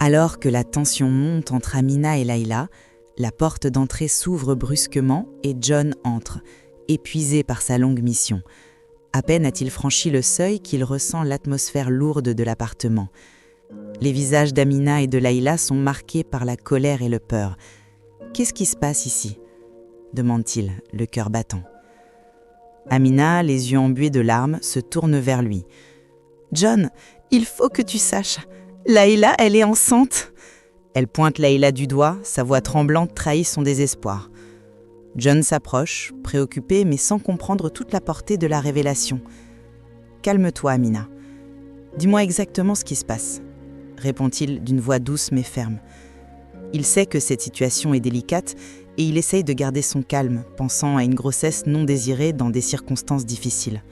Alors que la tension monte entre Amina et Layla, la porte d'entrée s'ouvre brusquement et John entre, épuisé par sa longue mission. À peine a-t-il franchi le seuil qu'il ressent l'atmosphère lourde de l'appartement. Les visages d'Amina et de Layla sont marqués par la colère et le peur. « Qu'est-ce qui se passe ici ?» demande-t-il, le cœur battant. Amina, les yeux embués de larmes, se tourne vers lui. « John, il faut que tu saches, Layla, elle est enceinte !» Elle pointe Layla du doigt, sa voix tremblante trahit son désespoir. John s'approche, préoccupé mais sans comprendre toute la portée de la révélation. « Calme-toi, Amina. Dis-moi exactement ce qui se passe, » répond-il d'une voix douce mais ferme. Il sait que cette situation est délicate et il essaye de garder son calme, pensant à une grossesse non désirée dans des circonstances difficiles.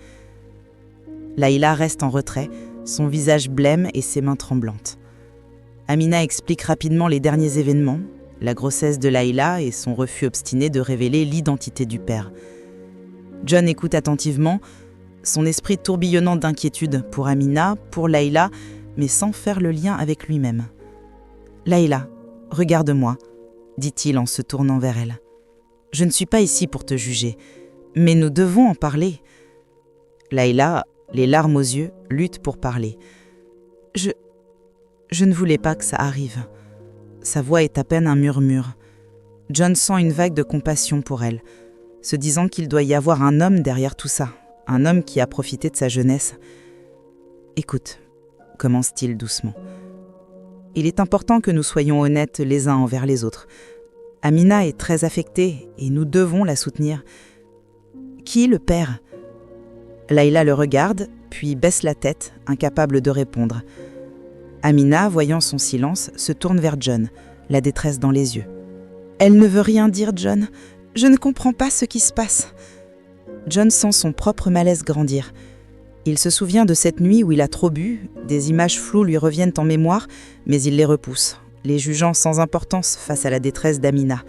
Layla reste en retrait, son visage blême et ses mains tremblantes. Amina explique rapidement les derniers événements, la grossesse de Layla et son refus obstiné de révéler l'identité du père. John écoute attentivement, son esprit tourbillonnant d'inquiétude pour Amina, pour Layla, mais sans faire le lien avec lui-même. « Layla, regarde-moi », dit-il en se tournant vers elle. « Je ne suis pas ici pour te juger, mais nous devons en parler. » Layla, les larmes aux yeux, lutte pour parler. « Je ne voulais pas que ça arrive. » Sa voix est à peine un murmure. John sent une vague de compassion pour elle, se disant qu'il doit y avoir un homme derrière tout ça, un homme qui a profité de sa jeunesse. « Écoute, » commence-t-il doucement. « Il est important que nous soyons honnêtes les uns envers les autres. Amina est très affectée et nous devons la soutenir. Qui est le père ?» Layla le regarde, puis baisse la tête, incapable de répondre. Amina, voyant son silence, se tourne vers John, la détresse dans les yeux. « Elle ne veut rien dire, John. Je ne comprends pas ce qui se passe. » John sent son propre malaise grandir. Il se souvient de cette nuit où il a trop bu, des images floues lui reviennent en mémoire, mais il les repousse, les jugeant sans importance face à la détresse d'Amina.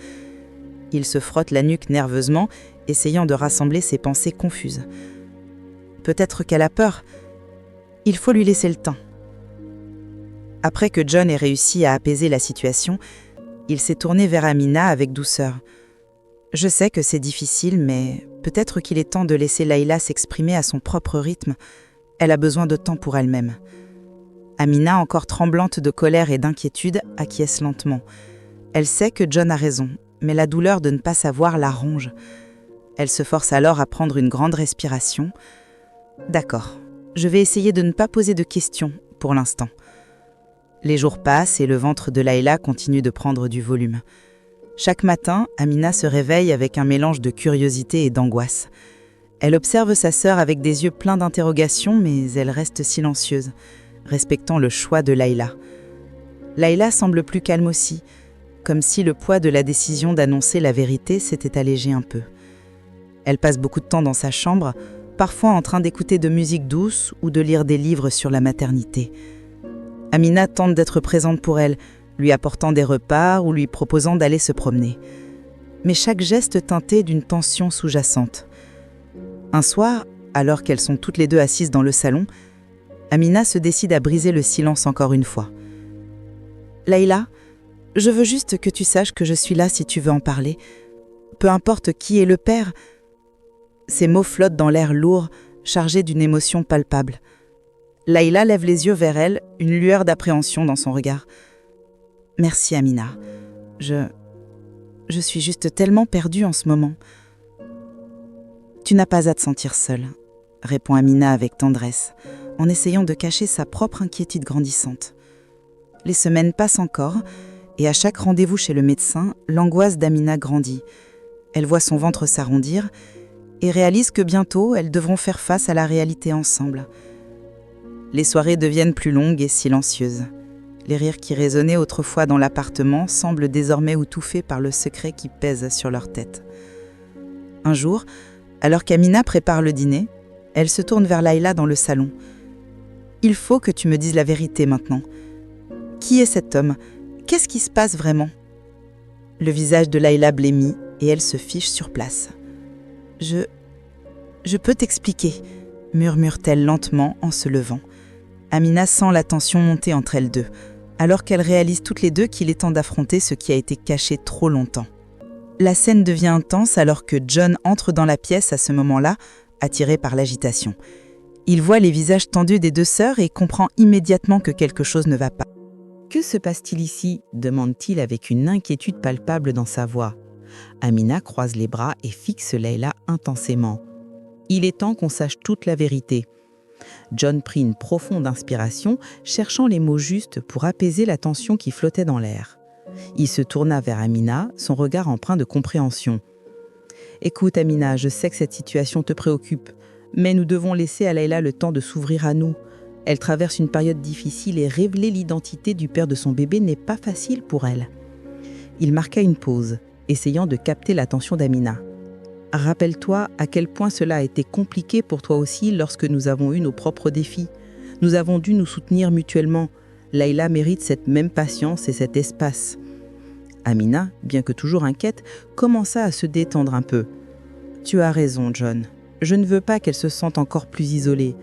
Il se frotte la nuque nerveusement, essayant de rassembler ses pensées confuses. Peut-être qu'elle a peur. Il faut lui laisser le temps. Après que John ait réussi à apaiser la situation, il s'est tourné vers Amina avec douceur. « Je sais que c'est difficile, mais peut-être qu'il est temps de laisser Layla s'exprimer à son propre rythme. Elle a besoin de temps pour elle-même. » Amina, encore tremblante de colère et d'inquiétude, acquiesce lentement. Elle sait que John a raison, mais la douleur de ne pas savoir la ronge. Elle se force alors à prendre une grande respiration. « D'accord, je vais essayer de ne pas poser de questions pour l'instant. » Les jours passent et le ventre de Layla continue de prendre du volume. Chaque matin, Amina se réveille avec un mélange de curiosité et d'angoisse. Elle observe sa sœur avec des yeux pleins d'interrogations, mais elle reste silencieuse, respectant le choix de Layla. Layla semble plus calme aussi, comme si le poids de la décision d'annoncer la vérité s'était allégé un peu. Elle passe beaucoup de temps dans sa chambre, parfois en train d'écouter de musique douce ou de lire des livres sur la maternité. Amina tente d'être présente pour elle, lui apportant des repas ou lui proposant d'aller se promener. Mais chaque geste teinté d'une tension sous-jacente. Un soir, alors qu'elles sont toutes les deux assises dans le salon, Amina se décide à briser le silence encore une fois. « Layla, je veux juste que tu saches que je suis là si tu veux en parler. Peu importe qui est le père. » Ces mots flottent dans l'air lourd, chargés d'une émotion palpable. Layla lève les yeux vers elle, une lueur d'appréhension dans son regard. « Merci, Amina. Je suis juste tellement perdue en ce moment. »« Tu n'as pas à te sentir seule, » répond Amina avec tendresse, en essayant de cacher sa propre inquiétude grandissante. Les semaines passent encore, et à chaque rendez-vous chez le médecin, l'angoisse d'Amina grandit. Elle voit son ventre s'arrondir et réalise que bientôt, elles devront faire face à la réalité ensemble. Les soirées deviennent plus longues et silencieuses. Les rires qui résonnaient autrefois dans l'appartement semblent désormais étouffés par le secret qui pèse sur leur tête. Un jour, alors qu'Amina prépare le dîner, elle se tourne vers Layla dans le salon. « Il faut que tu me dises la vérité maintenant. Qui est cet homme ? Qu'est-ce qui se passe vraiment ?» Le visage de Layla blêmit et elle se fiche sur place. « Je peux t'expliquer » murmure-t-elle lentement en se levant. Amina sent la tension monter entre elles deux. alors qu'elles réalisent toutes les deux qu'il est temps d'affronter ce qui a été caché trop longtemps. La scène devient intense alors que John entre dans la pièce à ce moment-là, attiré par l'agitation. Il voit les visages tendus des deux sœurs et comprend immédiatement que quelque chose ne va pas. « Que se passe-t-il ici » demande-t-il avec une inquiétude palpable dans sa voix. Amina croise les bras et fixe Layla intensément. Il est temps qu'on sache toute la vérité. John prit une profonde inspiration, cherchant les mots justes pour apaiser la tension qui flottait dans l'air. Il se tourna vers Amina, son regard empreint de compréhension. « Écoute Amina, je sais que cette situation te préoccupe, mais nous devons laisser à Layla le temps de s'ouvrir à nous. Elle traverse une période difficile et révéler l'identité du père de son bébé n'est pas facile pour elle. » Il marqua une pause, essayant de capter l'attention d'Amina. « Rappelle-toi à quel point cela a été compliqué pour toi aussi lorsque nous avons eu nos propres défis. Nous avons dû nous soutenir mutuellement. Layla mérite cette même patience et cet espace. » Amina, bien que toujours inquiète, commença à se détendre un peu. « Tu as raison, John. Je ne veux pas qu'elle se sente encore plus isolée.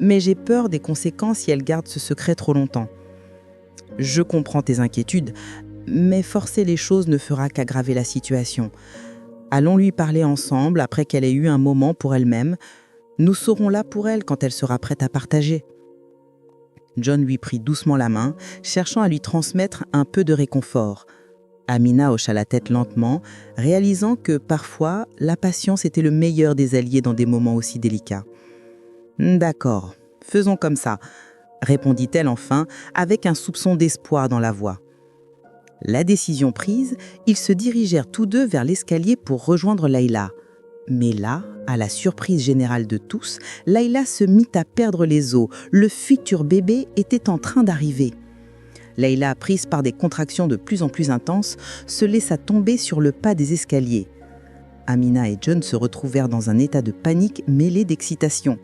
Mais j'ai peur des conséquences si elle garde ce secret trop longtemps. Je comprends tes inquiétudes, mais forcer les choses ne fera qu'aggraver la situation. Allons lui parler ensemble après qu'elle ait eu un moment pour elle-même. Nous serons là pour elle quand elle sera prête à partager. » John lui prit doucement la main, cherchant à lui transmettre un peu de réconfort. Amina hocha la tête lentement, réalisant que parfois, la patience était le meilleur des alliés dans des moments aussi délicats. « D'accord, faisons comme ça, » répondit-elle enfin, avec un soupçon d'espoir dans la voix. La décision prise, ils se dirigèrent tous deux vers l'escalier pour rejoindre Layla. Mais là, à la surprise générale de tous, Layla se mit à perdre les os. Le futur bébé était en train d'arriver. Layla, prise par des contractions de plus en plus intenses, se laissa tomber sur le pas des escaliers. Amina et John se retrouvèrent dans un état de panique mêlé d'excitation.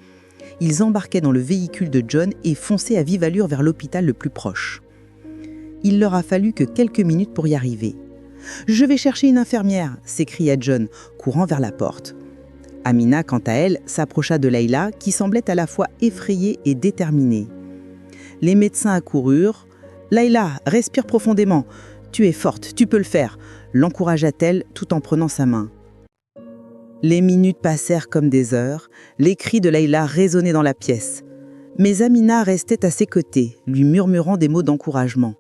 Ils embarquaient dans le véhicule de John et fonçaient à vive allure vers l'hôpital le plus proche. Il leur a fallu que quelques minutes pour y arriver. « Je vais chercher une infirmière !» s'écria John, courant vers la porte. Amina, quant à elle, s'approcha de Layla, qui semblait à la fois effrayée et déterminée. Les médecins accoururent. « Layla, respire profondément. Tu es forte, tu peux le faire !» l'encouragea-t-elle tout en prenant sa main. Les minutes passèrent comme des heures. Les cris de Layla résonnaient dans la pièce. Mais Amina restait à ses côtés, lui murmurant des mots d'encouragement.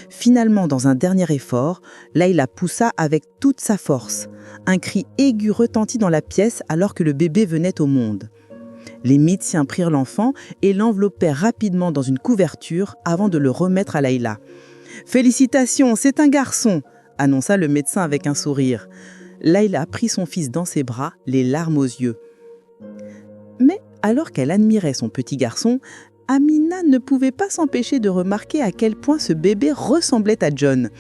Finalement, dans un dernier effort, Layla poussa avec toute sa force. Un cri aigu retentit dans la pièce alors que le bébé venait au monde. Les médecins prirent l'enfant et l'enveloppèrent rapidement dans une couverture avant de le remettre à Layla. « Félicitations, c'est un garçon !» annonça le médecin avec un sourire. Layla prit son fils dans ses bras, les larmes aux yeux. Mais alors qu'elle admirait son petit garçon, Amina ne pouvait pas s'empêcher de remarquer à quel point ce bébé ressemblait à John.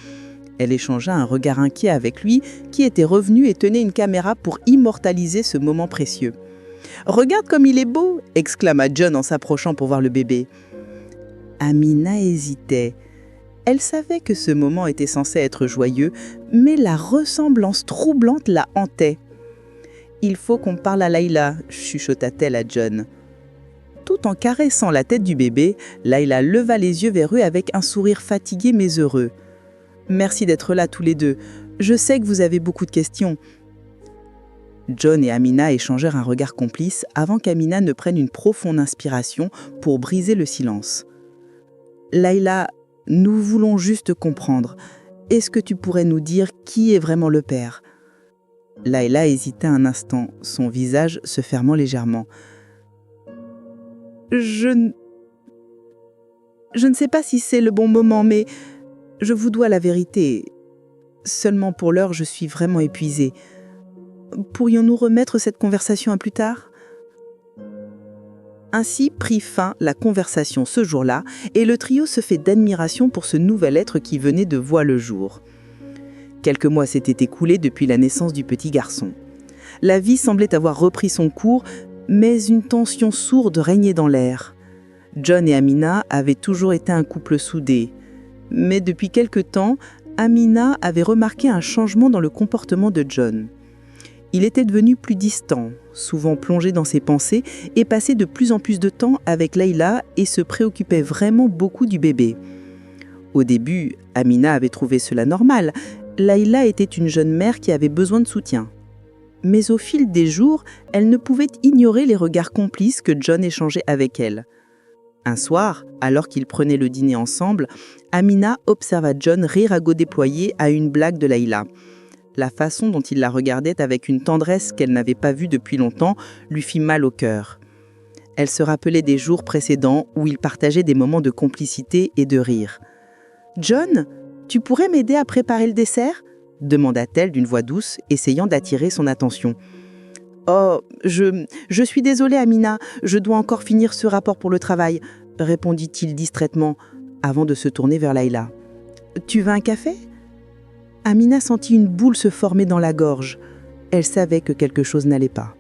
Elle échangea un regard inquiet avec lui, qui était revenu et tenait une caméra pour immortaliser ce moment précieux. « Regarde comme il est beau !» exclama John en s'approchant pour voir le bébé. Amina hésitait. Elle savait que ce moment était censé être joyeux, mais la ressemblance troublante la hantait. « Il faut qu'on parle à Layla » chuchota-t-elle à John. Tout en caressant la tête du bébé, Layla leva les yeux vers eux avec un sourire fatigué mais heureux. « Merci d'être là tous les deux. Je sais que vous avez beaucoup de questions. » John et Amina échangèrent un regard complice avant qu'Amina ne prenne une profonde inspiration pour briser le silence. « Layla, nous voulons juste comprendre. Est-ce que tu pourrais nous dire qui est vraiment le père ?» Layla hésita un instant, son visage se fermant légèrement. « Je ne sais pas si c'est le bon moment, mais je vous dois la vérité. Seulement pour l'heure, je suis vraiment épuisée. Pourrions-nous remettre cette conversation à plus tard ?» Ainsi prit fin la conversation ce jour-là, et le trio se fait d'admiration pour ce nouvel être qui venait de voir le jour. Quelques mois s'étaient écoulés depuis la naissance du petit garçon. La vie semblait avoir repris son cours, mais une tension sourde régnait dans l'air. John et Amina avaient toujours été un couple soudé. Mais depuis quelque temps, Amina avait remarqué un changement dans le comportement de John. Il était devenu plus distant, souvent plongé dans ses pensées et passait de plus en plus de temps avec Layla et se préoccupait vraiment beaucoup du bébé. Au début, Amina avait trouvé cela normal. Layla était une jeune mère qui avait besoin de soutien. Mais au fil des jours, elle ne pouvait ignorer les regards complices que John échangeait avec elle. Un soir, alors qu'ils prenaient le dîner ensemble, Amina observa John rire à goût déployé à une blague de Layla. La façon dont il la regardait avec une tendresse qu'elle n'avait pas vue depuis longtemps lui fit mal au cœur. Elle se rappelait des jours précédents où ils partageaient des moments de complicité et de rire. « John, tu pourrais m'aider à préparer le dessert ?» demanda-t-elle d'une voix douce, essayant d'attirer son attention. « Oh, je suis désolée, Amina, je dois encore finir ce rapport pour le travail, » répondit-il distraitement, avant de se tourner vers Layla. « Tu veux un café ?» Amina sentit une boule se former dans la gorge. Elle savait que quelque chose n'allait pas.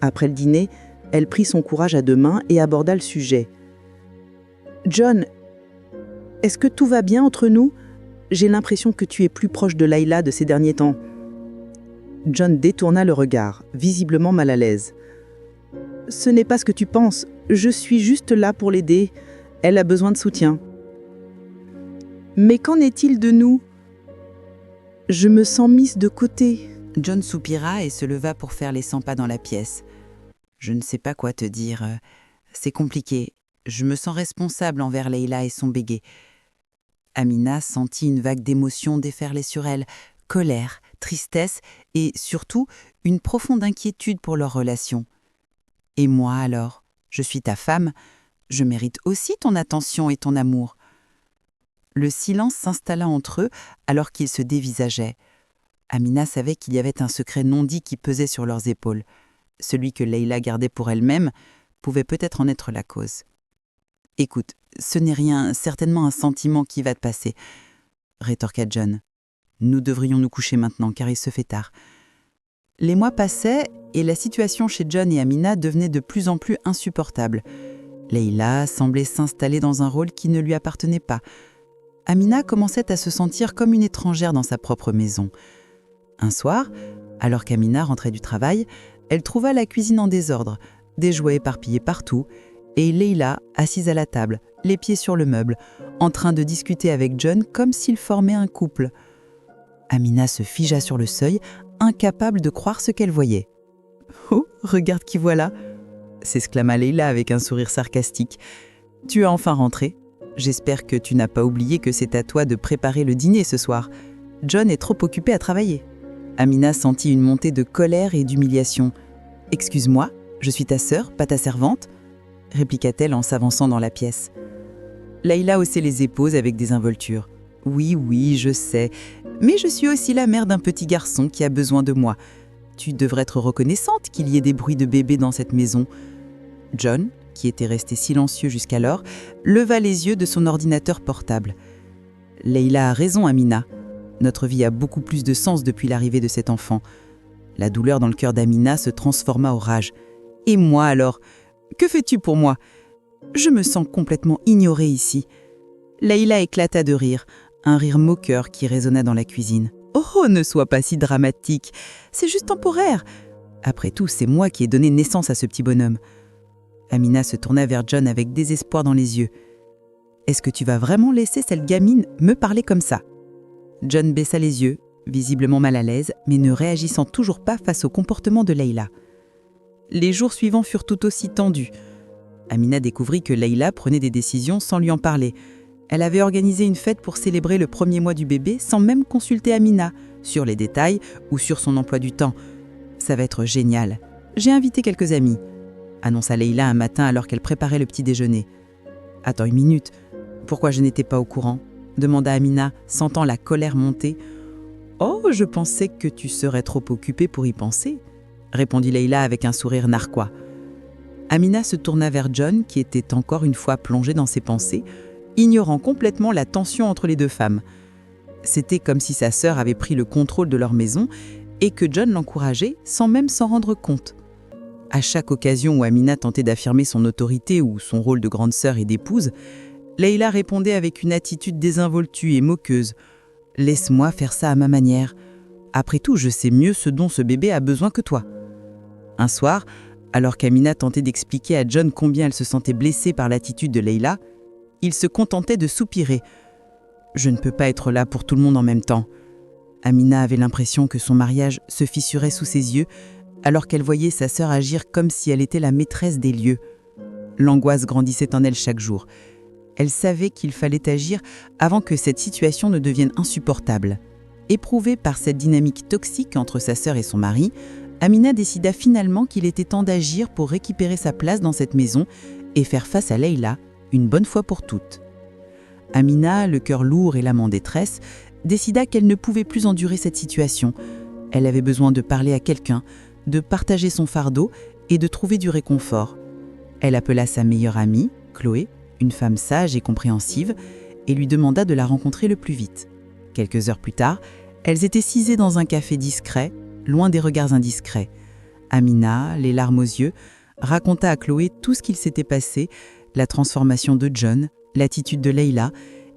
Après le dîner, elle prit son courage à deux mains et aborda le sujet. « John, est-ce que tout va bien entre nous ? J'ai l'impression que tu es plus proche de Layla de ces derniers temps. » John détourna le regard, visiblement mal à l'aise. « Ce n'est pas ce que tu penses. Je suis juste là pour l'aider. Elle a besoin de soutien. »« Mais qu'en est-il de nous ? Je me sens mise de côté. » John soupira et se leva pour faire les 100 pas dans la pièce. « Je ne sais pas quoi te dire. C'est compliqué. Je me sens responsable envers Layla et son bébé. » Amina sentit une vague d'émotions déferler sur elle, colère, tristesse et surtout une profonde inquiétude pour leur relation. « Et moi alors ? Je suis ta femme. Je mérite aussi ton attention et ton amour. » Le silence s'installa entre eux alors qu'ils se dévisageaient. Amina savait qu'il y avait un secret non dit qui pesait sur leurs épaules. Celui que Layla gardait pour elle-même pouvait peut-être en être la cause. « Écoute, ce n'est rien, certainement un sentiment qui va te passer, » rétorqua John. « Nous devrions nous coucher maintenant car il se fait tard. » Les mois passaient et la situation chez John et Amina devenait de plus en plus insupportable. Layla semblait s'installer dans un rôle qui ne lui appartenait pas. Amina commençait à se sentir comme une étrangère dans sa propre maison. Un soir, alors qu'Amina rentrait du travail, elle trouva la cuisine en désordre, des jouets éparpillés partout, et Layla assise à la table, les pieds sur le meuble, en train de discuter avec John comme s'ils formaient un couple. Amina se figea sur le seuil, incapable de croire ce qu'elle voyait. « Oh, regarde qui voilà !» s'exclama Layla avec un sourire sarcastique. « Tu es enfin rentrée. J'espère que tu n'as pas oublié que c'est à toi de préparer le dîner ce soir. John est trop occupé à travailler. » Amina sentit une montée de colère et d'humiliation. « Excuse-moi, je suis ta sœur, pas ta servante ?» répliqua-t-elle en s'avançant dans la pièce. Layla haussait les épaules avec désinvolture. « Oui, je sais, mais je suis aussi la mère d'un petit garçon qui a besoin de moi. Tu devrais être reconnaissante qu'il y ait des bruits de bébé dans cette maison. » John, qui était resté silencieux jusqu'alors, leva les yeux de son ordinateur portable. « Layla a raison, Amina. Notre vie a beaucoup plus de sens depuis l'arrivée de cet enfant. » La douleur dans le cœur d'Amina se transforma en rage. « Et moi alors ? Que fais-tu pour moi ? Je me sens complètement ignorée ici. » Layla éclata de rire, un rire moqueur qui résonna dans la cuisine. « Oh, ne sois pas si dramatique, c'est juste temporaire. Après tout, c'est moi qui ai donné naissance à ce petit bonhomme. » Amina se tourna vers John avec désespoir dans les yeux. « Est-ce que tu vas vraiment laisser cette gamine me parler comme ça ?» John baissa les yeux, visiblement mal à l'aise, mais ne réagissant toujours pas face au comportement de Layla. Les jours suivants furent tout aussi tendus. Amina découvrit que Layla prenait des décisions sans lui en parler. Elle avait organisé une fête pour célébrer le 1er mois du bébé sans même consulter Amina sur les détails ou sur son emploi du temps. « Ça va être génial. J'ai invité quelques amis », annonça Layla un matin alors qu'elle préparait le petit déjeuner. « Attends une minute, pourquoi je n'étais pas au courant ?» demanda Amina, sentant la colère monter. « Oh, je pensais que tu serais trop occupée pour y penser », répondit Layla avec un sourire narquois. Amina se tourna vers John, qui était encore une fois plongé dans ses pensées, ignorant complètement la tension entre les deux femmes. C'était comme si sa sœur avait pris le contrôle de leur maison et que John l'encourageait sans même s'en rendre compte. À chaque occasion où Amina tentait d'affirmer son autorité ou son rôle de grande sœur et d'épouse, Layla répondait avec une attitude désinvoltue et moqueuse. « Laisse-moi faire ça à ma manière. Après tout, je sais mieux ce dont ce bébé a besoin que toi. » Un soir, alors qu'Amina tentait d'expliquer à John combien elle se sentait blessée par l'attitude de Layla, il se contentait de soupirer. Je ne peux pas être là pour tout le monde en même temps. Amina avait l'impression que son mariage se fissurait sous ses yeux, alors qu'elle voyait sa sœur agir comme si elle était la maîtresse des lieux. L'angoisse grandissait en elle chaque jour. Elle savait qu'il fallait agir avant que cette situation ne devienne insupportable. Éprouvée par cette dynamique toxique entre sa sœur et son mari, Amina décida finalement qu'il était temps d'agir pour récupérer sa place dans cette maison et faire face à Leïla, une bonne fois pour toutes. Amina, le cœur lourd et l'âme en détresse, décida qu'elle ne pouvait plus endurer cette situation. Elle avait besoin de parler à quelqu'un, de partager son fardeau et de trouver du réconfort. Elle appela sa meilleure amie, Chloé, une femme sage et compréhensive, et lui demanda de la rencontrer le plus vite. Quelques heures plus tard, elles étaient sisées dans un café discret, loin des regards indiscrets. Amina, les larmes aux yeux, raconta à Chloé tout ce qu'il s'était passé, la transformation de John, l'attitude de Leïla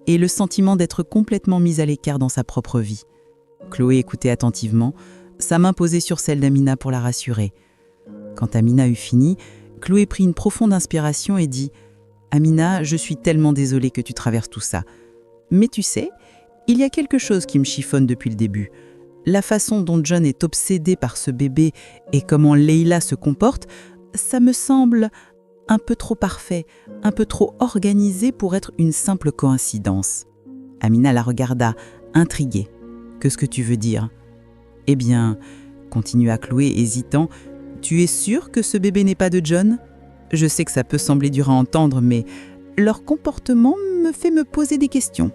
et le sentiment d'être complètement mise à l'écart dans sa propre vie. Chloé écoutait attentivement, sa main posée sur celle d'Amina pour la rassurer. Quand Amina eut fini, Chloé prit une profonde inspiration et dit « Amina, je suis tellement désolée que tu traverses tout ça. Mais tu sais, il y a quelque chose qui me chiffonne depuis le début. La façon dont John est obsédé par ce bébé et comment Leïla se comporte, ça me semble un peu trop parfait, un peu trop organisé pour être une simple coïncidence. » Amina la regarda, intriguée. « Qu'est-ce que tu veux dire ?»« Eh bien, continua Chloé hésitant, tu es sûre que ce bébé n'est pas de John ? Je sais que ça peut sembler dur à entendre, mais leur comportement me fait me poser des questions. »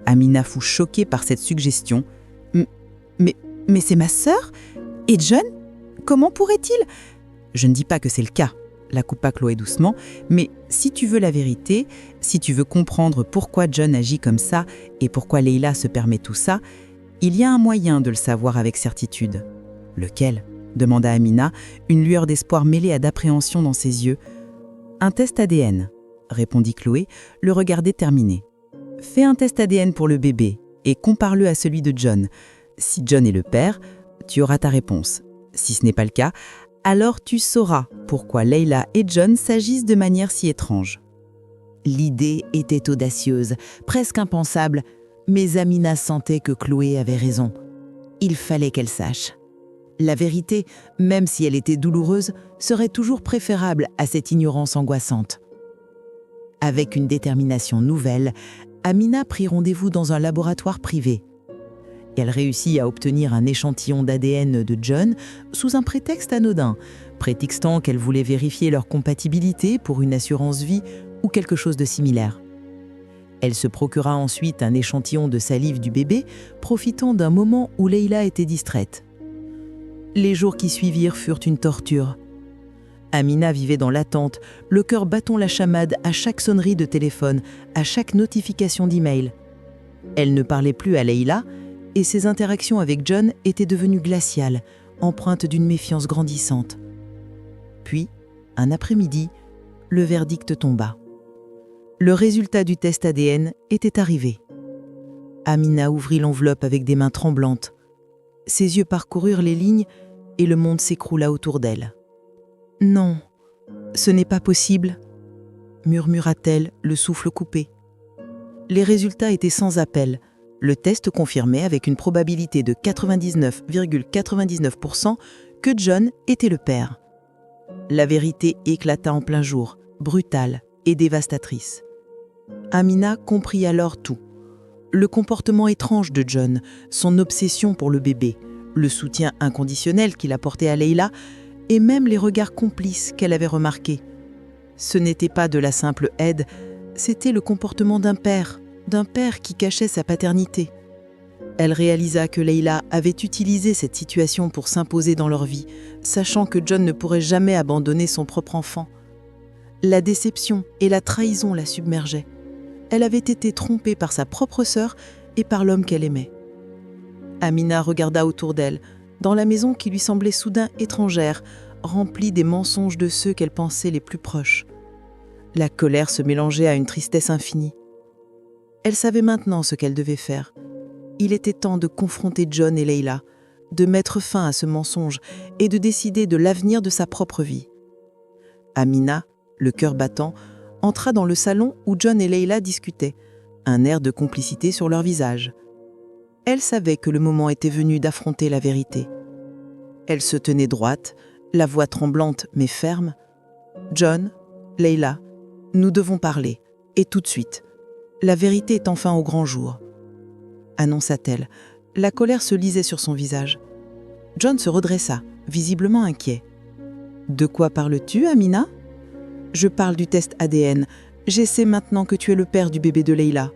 Amina fut choquée par cette suggestion. « Mais c'est ma sœur ? Et John ? Comment pourrait-il ?» ?»« Je ne dis pas que c'est le cas, » la coupa Chloé doucement, « mais si tu veux la vérité, si tu veux comprendre pourquoi John agit comme ça et pourquoi Leïla se permet tout ça, il y a un moyen de le savoir avec certitude. »« Lequel ?» demanda Amina, une lueur d'espoir mêlée à d'appréhension dans ses yeux. « Un test ADN, » répondit Chloé, le regard déterminé. « Fais un test ADN pour le bébé et compare-le à celui de John. Si John est le père, tu auras ta réponse. Si ce n'est pas le cas, alors tu sauras pourquoi Leïla et John s'agissent de manière si étrange. » L'idée était audacieuse, presque impensable, mais Amina sentait que Chloé avait raison. Il fallait qu'elle sache. La vérité, même si elle était douloureuse, serait toujours préférable à cette ignorance angoissante. Avec une détermination nouvelle, Amina prit rendez-vous dans un laboratoire privé. Elle réussit à obtenir un échantillon d'ADN de John sous un prétexte anodin, prétextant qu'elle voulait vérifier leur compatibilité pour une assurance vie ou quelque chose de similaire. Elle se procura ensuite un échantillon de salive du bébé, profitant d'un moment où Leïla était distraite. Les jours qui suivirent furent une torture. Amina vivait dans l'attente, le cœur battant la chamade à chaque sonnerie de téléphone, à chaque notification d'email. Elle ne parlait plus à Leïla, et ses interactions avec John étaient devenues glaciales, empreintes d'une méfiance grandissante. Puis, un après-midi, le verdict tomba. Le résultat du test ADN était arrivé. Amina ouvrit l'enveloppe avec des mains tremblantes. Ses yeux parcoururent les lignes et le monde s'écroula autour d'elle. « Non, ce n'est pas possible », murmura-t-elle, le souffle coupé. Les résultats étaient sans appel. Le test confirmait avec une probabilité de 99,99% que John était le père. La vérité éclata en plein jour, brutale et dévastatrice. Amina comprit alors tout. Le comportement étrange de John, son obsession pour le bébé, le soutien inconditionnel qu'il apportait à Leïla et même les regards complices qu'elle avait remarqués. Ce n'était pas de la simple aide, c'était le comportement d'un père qui cachait sa paternité. Elle réalisa que Leïla avait utilisé cette situation pour s'imposer dans leur vie, sachant que John ne pourrait jamais abandonner son propre enfant. La déception et la trahison la submergeaient. Elle avait été trompée par sa propre sœur et par l'homme qu'elle aimait. Amina regarda autour d'elle, dans la maison qui lui semblait soudain étrangère, remplie des mensonges de ceux qu'elle pensait les plus proches. La colère se mélangeait à une tristesse infinie. Elle savait maintenant ce qu'elle devait faire. Il était temps de confronter John et Leïla, de mettre fin à ce mensonge et de décider de l'avenir de sa propre vie. Amina, le cœur battant, entra dans le salon où John et Leïla discutaient, un air de complicité sur leur visage. Elle savait que le moment était venu d'affronter la vérité. Elle se tenait droite, la voix tremblante mais ferme. « John, Leila, nous devons parler, et tout de suite. La vérité est enfin au grand jour. » annonça-t-elle. La colère se lisait sur son visage. John se redressa, visiblement inquiet. « De quoi parles-tu, Amina ? » ?»« Je parle du test ADN. J'essaie maintenant que tu es le père du bébé de Leila. »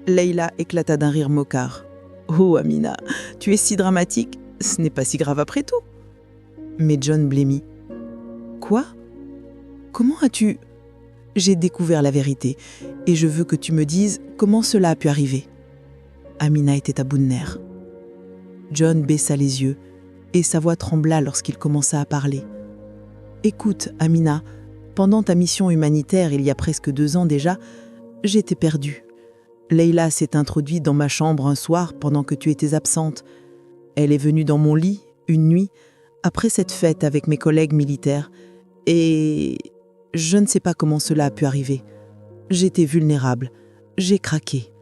Leila éclata d'un rire moquard. « Oh, Amina, tu es si dramatique. Ce n'est pas si grave après tout. » Mais John blêmit. « Quoi ? Comment as-tu… » ?»« J'ai découvert la vérité et je veux que tu me dises comment cela a pu arriver. » Amina était à bout de nerfs. John baissa les yeux et sa voix trembla lorsqu'il commença à parler. « Écoute, Amina, pendant ta mission humanitaire il y a presque 2 ans déjà, j'étais perdue. Leila s'est introduite dans ma chambre un soir pendant que tu étais absente. Elle est venue dans mon lit, une nuit, après cette fête avec mes collègues militaires, et je ne sais pas comment cela a pu arriver. J'étais vulnérable, j'ai craqué. »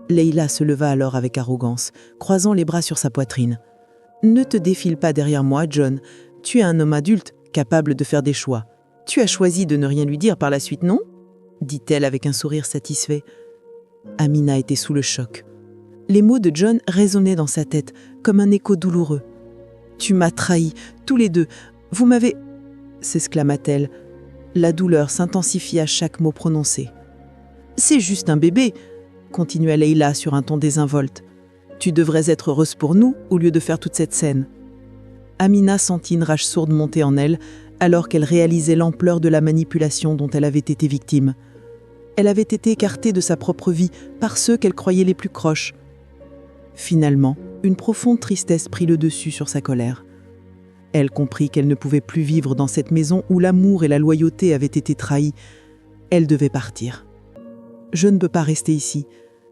Leila se leva alors avec arrogance, croisant les bras sur sa poitrine. « Ne te défile pas derrière moi, John. Tu es un homme adulte, capable de faire des choix. Tu as choisi de ne rien lui dire par la suite, non ?» dit-elle avec un sourire satisfait. Amina était sous le choc. Les mots de John résonnaient dans sa tête, comme un écho douloureux. « Tu m'as trahi, tous les deux. Vous m'avez… » s'exclama-t-elle. La douleur s'intensifia à chaque mot prononcé. « C'est juste un bébé !» continua Leila sur un ton désinvolte. « Tu devrais être heureuse pour nous au lieu de faire toute cette scène. » Amina sentit une rage sourde monter en elle alors qu'elle réalisait l'ampleur de la manipulation dont elle avait été victime. Elle avait été écartée de sa propre vie par ceux qu'elle croyait les plus proches. Finalement, une profonde tristesse prit le dessus sur sa colère. Elle comprit qu'elle ne pouvait plus vivre dans cette maison où l'amour et la loyauté avaient été trahis. Elle devait partir. « Je ne peux pas rester ici »,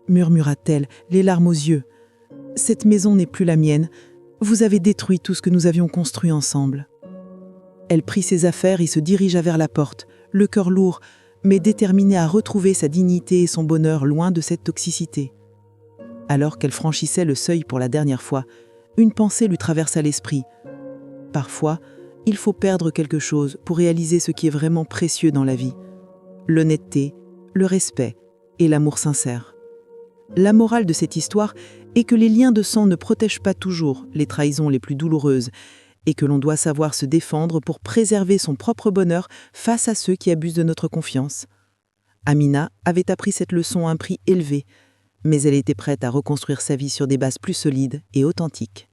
murmura-t-elle, les larmes aux yeux. « Cette maison n'est plus la mienne. Vous avez détruit tout ce que nous avions construit ensemble. » Elle prit ses affaires et se dirigea vers la porte, le cœur lourd, mais déterminée à retrouver sa dignité et son bonheur loin de cette toxicité. Alors qu'elle franchissait le seuil pour la dernière fois, une pensée lui traversa l'esprit. Parfois, il faut perdre quelque chose pour réaliser ce qui est vraiment précieux dans la vie. L'honnêteté, le respect et l'amour sincère. La morale de cette histoire est que les liens de sang ne protègent pas toujours les trahisons les plus douloureuses et que l'on doit savoir se défendre pour préserver son propre bonheur face à ceux qui abusent de notre confiance. Amina avait appris cette leçon à un prix élevé, mais elle était prête à reconstruire sa vie sur des bases plus solides et authentiques.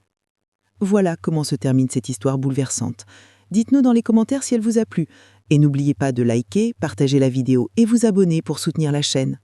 Voilà comment se termine cette histoire bouleversante. Dites-nous dans les commentaires si elle vous a plu. Et n'oubliez pas de liker, partager la vidéo et vous abonner pour soutenir la chaîne.